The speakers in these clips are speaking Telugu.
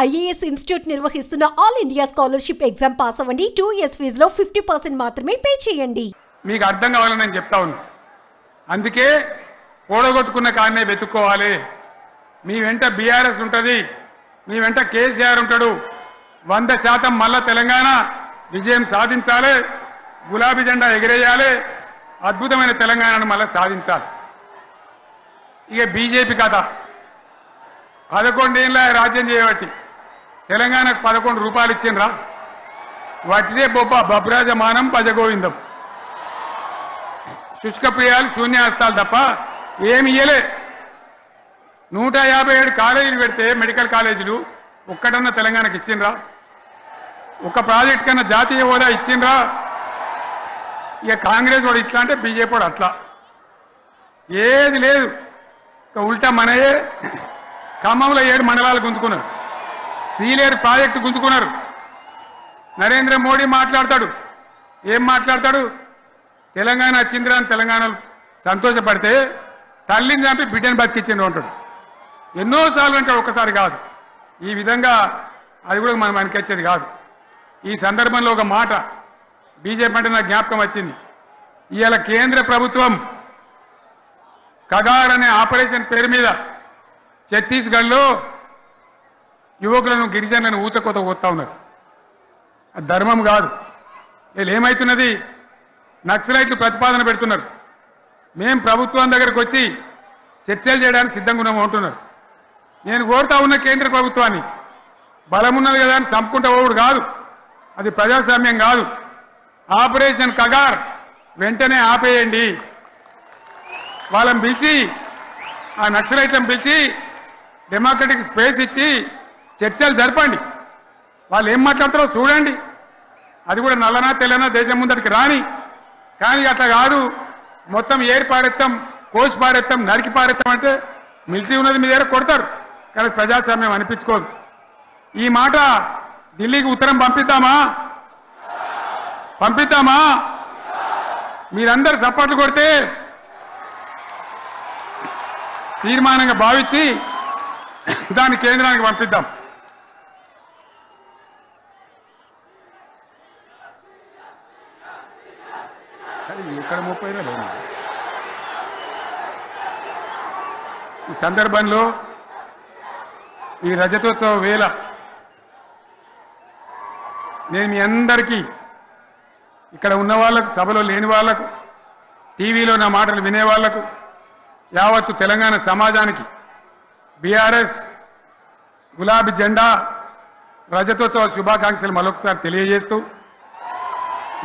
IAS ఇన్స్టిట్యూట్ నిర్వహిస్తున్న all India scholarship exam pass అవ్వండి. 2 years ఫీజులో 50% మాత్రమే పే చేయండి. మీకు అర్థం కావాలని నేను చెప్తా ఉన్నా. అందుకే ఓడగొట్టుకున్న కాడనే వెతుక్కోవాలి. మీ వెంట బీఆర్ఎస్ ఉంటుంది, మీ వెంట కేసీఆర్ ఉంటాడు. 100% మళ్ళా తెలంగాణ విజయం సాధించాలి, గులాబీ జెండా ఎగిరేయాలి, అద్భుతమైన తెలంగాణను మళ్ళీ సాధించాలి. ఇక బీజేపీ కథ 11 ఏళ్ళ రాజ్యం చేయబట్టి తెలంగాణకు 11 రూపాయలు ఇచ్చిండ్రా. వాటిదే బబ్రాజమానం భజగోవిందం, శుష్కప్రియాలు శూన్యాస్తాలు తప్ప ఏమి ఇయ్యలే. 157 కాలేజీలు పెడితే మెడికల్ కాలేజీలు ఒక్కటన్నా తెలంగాణకు ఇచ్చిండ్రా? ఒక ప్రాజెక్ట్ కన్నా జాతీయ హోదా ఇచ్చిండ్రా? ఇక కాంగ్రెస్ వాడు ఇట్లా అంటే బీజేపీ వాడు అట్లా, ఏది లేదు. ఇక ఉల్టా మనయే ఖమ్మంలో 7 మండలాలు గుంజుకున్నారు, సీలేరు ప్రాజెక్టు గుంజుకున్నారు. నరేంద్ర మోడీ మాట్లాడతాడు, ఏం మాట్లాడతాడు? తెలంగాణ వచ్చిందిరా అని తెలంగాణలో సంతోషపడితే తల్లిని చంపి బిడ్డను బతికించిండు అంటాడు. ఎన్నోసార్లు అంటాడు, ఒక్కసారి కాదు. ఈ విధంగా అది కూడా మనం వెనకొచ్చేది కాదు. ఈ సందర్భంలో ఒక మాట బీజేపీ అంటే నాకు జ్ఞాపకం వచ్చింది. ఇవాళ కేంద్ర ప్రభుత్వం కగార్ అనే ఆపరేషన్ పేరు మీద ఛత్తీస్గఢ్లో యువకులను గిరిజనులను ఊచకోత పోతా ఉన్నారు. అది ధర్మం కాదు. వీళ్ళు ఏమవుతున్నది, నక్సలైట్లు ప్రతిపాదన పెడుతున్నారు. మేము ప్రభుత్వం దగ్గరకు వచ్చి చర్చలు చేయడానికి సిద్ధంగా ఉన్నాము అంటున్నారు. నేను కోరుతా ఉన్న కేంద్ర ప్రభుత్వాన్ని, బలమున్నది కదా అని చంపుకుంటా పోవుడు కాదు, అది ప్రజాస్వామ్యం కాదు. ఆపరేషన్ కగార్ వెంటనే ఆపేయండి. వాళ్ళని పిలిచి, ఆ నక్సలైట్లను పిలిచి డెమోక్రటిక్ స్పేస్ ఇచ్చి చర్చలు జరపండి. వాళ్ళు ఏం మాట్లాడతారో చూడండి. అది కూడా నల్లనా తెల్లనా దేశం ముందరికి రాని. కానీ అట్లా కాదు, మొత్తం ఏరి పారెత్తాం, కోసి పారెత్తాం, నరికి పారెత్తాం అంటే మిలిటరీ ఉన్నది మీ దగ్గర కొడతారు. కానీ ప్రజాస్వామ్యం అనిపించుకోదు. ఈ మాట ఢిల్లీకి ఉత్తరం పంపిద్దామా? పంపిద్దామా? మీరందరూ సపోర్ట్లు కొడితే తీర్మానంగా భావించి దాన్ని కేంద్రానికి పంపిద్దాం. ఇక్కడ 30 ఈ సందర్భంలో ఈ రజతోత్సవ వేళ నేను మీ అందరికీ, ఇక్కడ ఉన్న వాళ్ళకు, సభలో లేని వాళ్లకు, టీవీలో నా మాటలు వినే వాళ్లకు, యావత్తు తెలంగాణ సమాజానికి బీఆర్ఎస్ గులాబీ జెండా రజతోత్సవ శుభాకాంక్షలు మరొకసారి తెలియజేస్తూ,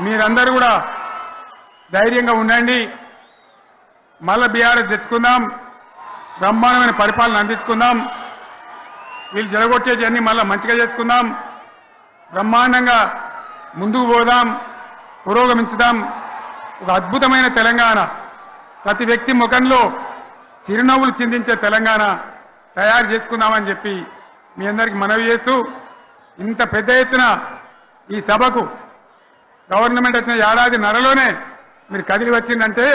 మీరందరూ కూడా ధైర్యంగా ఉండండి. మళ్ళీ బీఆర్ఎస్ తెచ్చుకుందాం, బ్రహ్మాండమైన పరిపాలన అందించుకుందాం. వీళ్ళు జరగొచ్చేవన్నీ మళ్ళీ మంచిగా చేసుకుందాం, బ్రహ్మాండంగా ముందుకు పోదాం, పురోగమించుదాం. ఒక అద్భుతమైన తెలంగాణ, ప్రతి వ్యక్తి ముఖంలో చిరునవ్వులు చిందించే తెలంగాణ తయారు చేసుకుందామని చెప్పి మీ అందరికీ మనవి చేస్తూ, ఇంత పెద్ద ఎత్తున ఈ సభకు గవర్నమెంట్ వచ్చిన ఏడాది నరలోనే మీరు కదిలి వచ్చిందంటే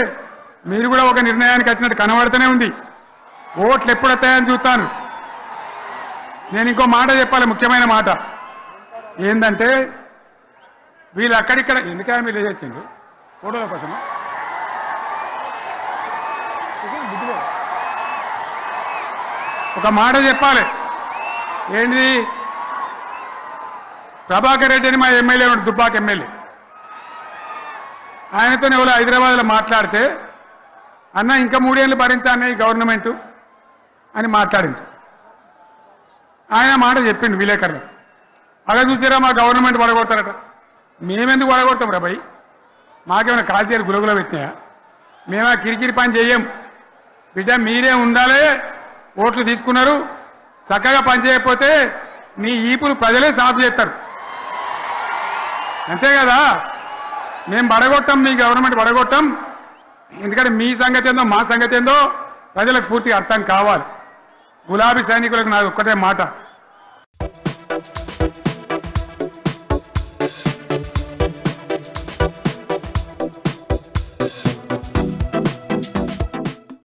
మీరు కూడా ఒక నిర్ణయానికి వచ్చినట్టు కనబడుతూనే ఉంది. ఓట్లు ఎప్పుడు వస్తాయని చూస్తాను. నేను ఇంకో మాట చెప్పాలి, ముఖ్యమైన మాట ఏంటంటే, వీళ్ళు అక్కడిక్కడ ఎందుకైనా మీరు లేచొచ్చిండ్రు ఫోటోల కోసం. ఒక మాట చెప్పాలి, ఏంటి? ప్రభాకర్ రెడ్డి అని మా ఎమ్మెల్యే ఉన్నాడు, దుబ్బాక ఎమ్మెల్యే. ఆయనతో ఎవరో హైదరాబాద్లో మాట్లాడితే, అన్న ఇంకా 3 ఏళ్ళు భరించాలన్న ఈ గవర్నమెంటు అని మాట్లాడింది. ఆయన మాట చెప్పిండు విలేకరులు. అలా చూసారా మా గవర్నమెంట్ పడగొడతారట. మేమెందుకు పడగొడతాం రా భయ్? మాకేమైనా కాల్చేరు గులగుల పెట్టినాయా? మేమా కిరికిరి పని చెయ్యం. బిడ్డ మీరే ఉండాలి, ఓట్లు తీసుకున్నారు, చక్కగా పని చేయకపోతే నీ ఈపులు ప్రజలే సాఫ్ చేస్తారు, అంతే కదా. మేము పడగొట్టాం, మీ గవర్నమెంట్ పడగొట్టాం. ఎందుకంటే మీ సంగతి ఏందో మా సంగతి ఏందో ప్రజలకు పూర్తిగా అర్థం కావాలి. గులాబీ సైనికులకు నాది ఒక్కటే మాట,